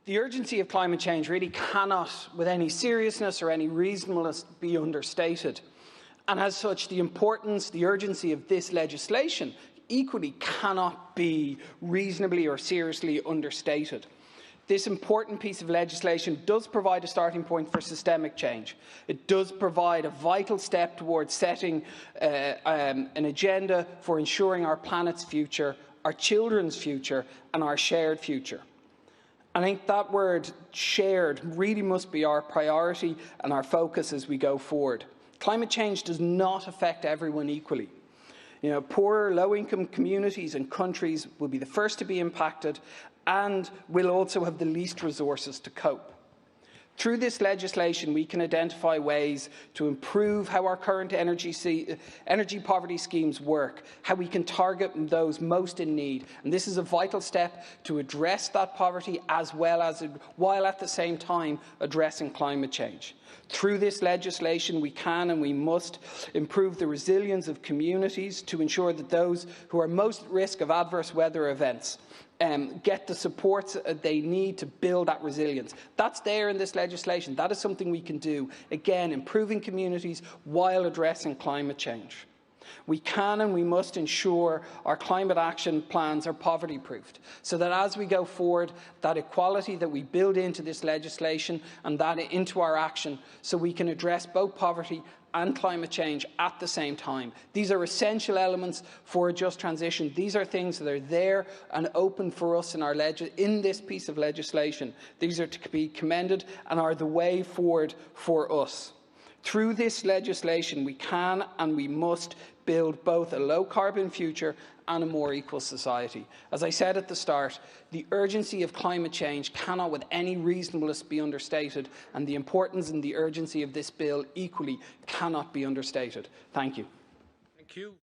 The urgency of climate change really cannot, with any seriousness or any reasonableness, be understated. And as such, the importance, the urgency of this legislation equally cannot be reasonably or seriously understated. This important piece of legislation does provide a starting point for systemic change. It does provide a vital step towards setting an agenda for ensuring our planet's future, our children's future and our shared future. I think that word shared really must be our priority and our focus as we go forward. Climate change does not affect everyone equally. Poorer, low-income communities and countries will be the first to be impacted and will also have the least resources to cope. Through this legislation, we can identify ways to improve how our current energy poverty schemes work, how we can target those most in need. And this is a vital step to address that poverty while at the same time addressing climate change. Through this legislation, we can and we must improve the resilience of communities to ensure that those who are most at risk of adverse weather events get the supports they need to build that resilience. That's there in this legislation. That is something we can do. Again, improving communities while addressing climate change. We can and we must ensure our climate action plans are poverty-proofed, so that as we go forward, that equality that we build into this legislation and that into our action, so we can address both poverty and climate change at the same time. These are essential elements for a just transition. These are things that are there and open for us in this piece of legislation. These are to be commended and are the way forward for us. Through this legislation, we can and we must build both a low-carbon future and a more equal society. As I said at the start, the urgency of climate change cannot with any reasonableness be understated, and the importance and the urgency of this bill equally cannot be understated. Thank you. Thank you.